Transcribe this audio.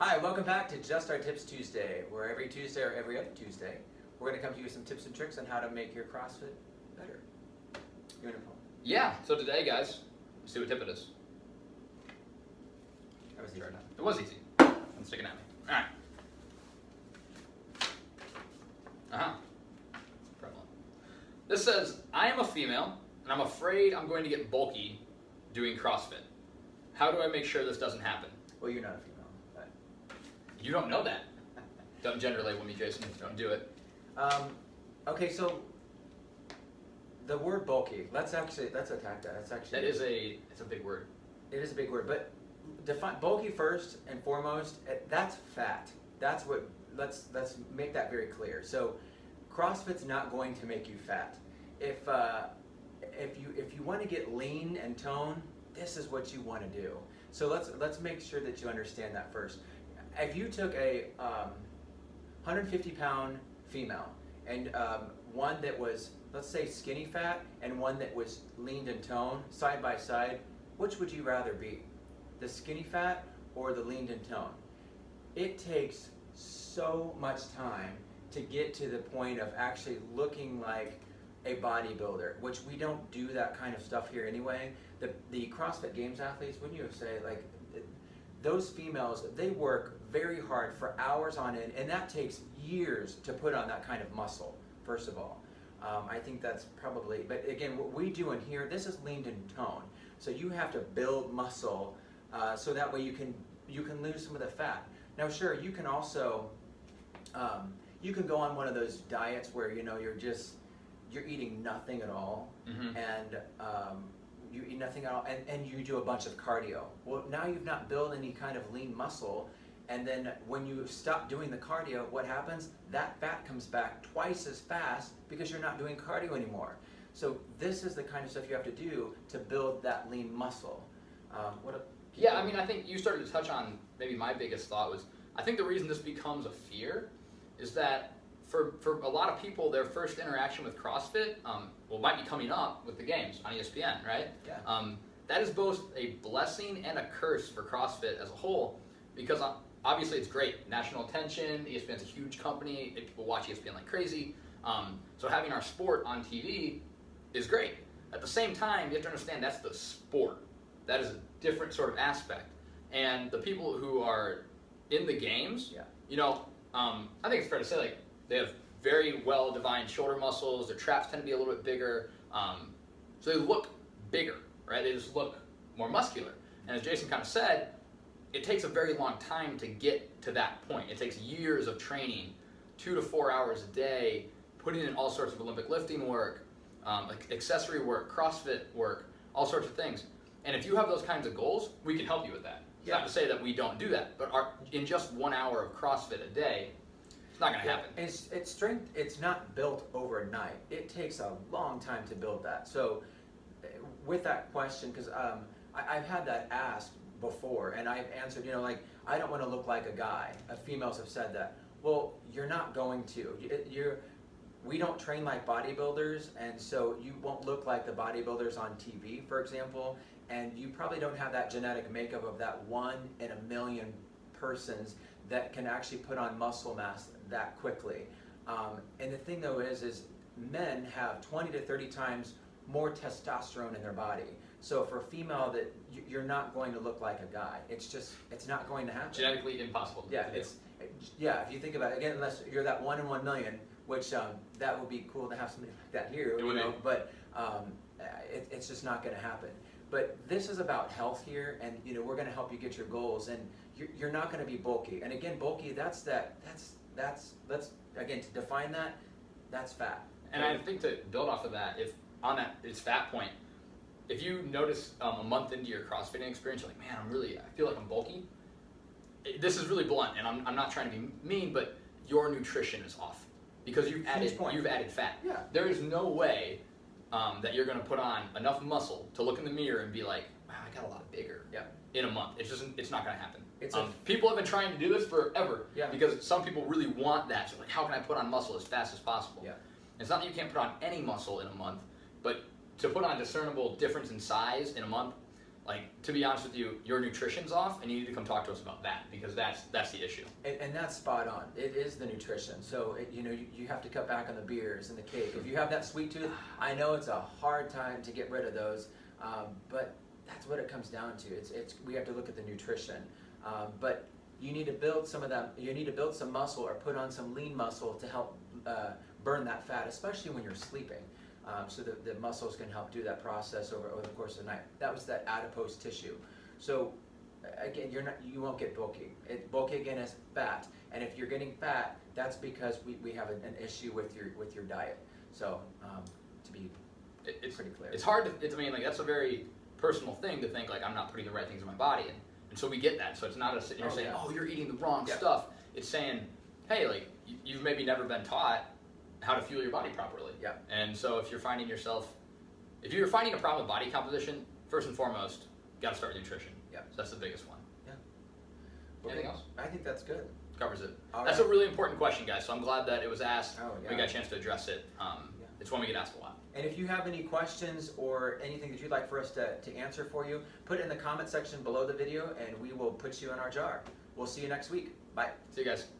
Hi, welcome back to Just Our Tips Tuesday, where every Tuesday or every other Tuesday, we're going to come to you with some tips and tricks on how to make your CrossFit better. You want to Paul? Yeah, so today, guys, let's see what tip it is. That was easy enough. It was easy. I'm sticking at me. All right. Prevalent. This says, I am a female, and I'm afraid I'm going to get bulky doing CrossFit. How do I make sure this doesn't happen? Well, you're not a female, but... You don't know that. Don't gender label me, Jason. Don't do it. Okay, so the word bulky, let's attack that. It's a big word. It is a big word, but define bulky first and foremost. That's fat. That's what. Let's make that very clear. So, CrossFit's not going to make you fat. If you want to get lean and tone, this is what you want to do. So let's make sure that you understand that first. If you took a 150-pound female and one that was, let's say, skinny fat and one that was lean and toned side by side, which would you rather be? The skinny fat or the lean and toned? It takes so much time to get to the point of actually looking like a bodybuilder, which we don't do that kind of stuff here anyway. The CrossFit Games athletes, wouldn't you say, like, those females, they work very hard for hours on end, and that takes years to put on that kind of muscle, first of all. I think that's probably, but again, what we do in here, this is lean and tone. So you have to build muscle so that way you can lose some of the fat. Now sure, you can also, you can go on one of those diets where, you know, you're eating nothing at all, and you eat nothing at all, and you do a bunch of cardio. Well, now you've not built any kind of lean muscle, and then when you stop doing the cardio, what happens? That fat comes back twice as fast because you're not doing cardio anymore. So this is the kind of stuff you have to do to build that lean muscle. Yeah, I mean, I think you started to touch on maybe my biggest thought was, I think the reason this becomes a fear is that for a lot of people, their first interaction with CrossFit, might be coming up with the games on ESPN, right? Yeah. That is both a blessing and a curse for CrossFit as a whole, because obviously it's great. National attention, ESPN's a huge company, people watch ESPN like crazy. So having our sport on TV is great. At the same time, you have to understand that's the sport. That is a different sort of aspect. And the people who are in the games, you know, I think it's fair to say, like, they have very well-defined shoulder muscles. Their traps tend to be a little bit bigger. So they look bigger, right? They just look more muscular. And as Jason kind of said, it takes a very long time to get to that point. It takes years of training, 2 to 4 hours a day, putting in all sorts of Olympic lifting work, accessory work, CrossFit work, all sorts of things. And if you have those kinds of goals, we can help you with that. It's not to say that we don't do that, but in just 1 hour of CrossFit a day, it's not going to happen. It's strength. It's not built overnight. It takes a long time to build that. So, with that question, because I've had that asked before, and I've answered, you know, like, I don't want to look like a guy. Females have said that. Well, you're not going to. We don't train like bodybuilders, and so you won't look like the bodybuilders on TV, for example, and you probably don't have that genetic makeup of that 1 in a million persons that can actually put on muscle mass that quickly. And the thing though is men have 20 to 30 times more testosterone in their body. So for a female, that you're not going to look like a guy. It's not going to happen. Genetically impossible. Yeah, if you think about it, again, unless you're that 1 in 1 million, which that would be cool to have somebody like that here, you know, but it's just not going to happen. But this is about health here, and you know, we're going to help you get your goals, and you're not going to be bulky. And again, bulky, that's again, to define that, that's fat. And I think to build off of that, if on that it's fat point, if you notice a month into your CrossFitting experience, you're like, man, I feel like I'm bulky. This is really blunt, and I'm not trying to be mean, but your nutrition is off because you've added fat. Yeah. There is no way that you're going to put on enough muscle to look in the mirror and be like, wow, I got a lot bigger in a month. It's not going to happen. People have been trying to do this forever because some people really want that. So like, how can I put on muscle as fast as possible? Yeah. It's not that you can't put on any muscle in a month, but to put on discernible difference in size in a month, like, to be honest with you, your nutrition's off, and you need to come talk to us about that, because that's the issue. And that's spot on. It is the nutrition. So, you have to cut back on the beers and the cake. If you have that sweet tooth, I know it's a hard time to get rid of those, but that's what it comes down to. We have to look at the nutrition. But you need to build some of that. You need to build some muscle or put on some lean muscle to help burn that fat, especially when you're sleeping. So the muscles can help do that process over the course of the night. That was that adipose tissue. So again, you won't get bulky. Bulky again is fat, and if you're getting fat, that's because we have an issue with your diet. So to be It's pretty clear. It's hard to. I mean, like, that's a very personal thing to think, like, I'm not putting the right things in my body, and so we get that. So it's not a sitting here saying, oh, you're eating the wrong stuff. It's saying, hey, like, you've maybe never been taught how to fuel your body properly. Yeah. And so if you're finding a problem with body composition, first and foremost, you got to start with nutrition. Yeah. So that's the biggest one. Yeah. Anything else? I think that's good. Covers it. All That's right. a really important question, guys. So I'm glad that it was asked. Oh, yeah. We got a chance to address it. It's one we get asked a lot. And if you have any questions or anything that you'd like for us to answer for you, put it in the comment section below the video and we will put you in our jar. We'll see you next week. Bye. See you guys.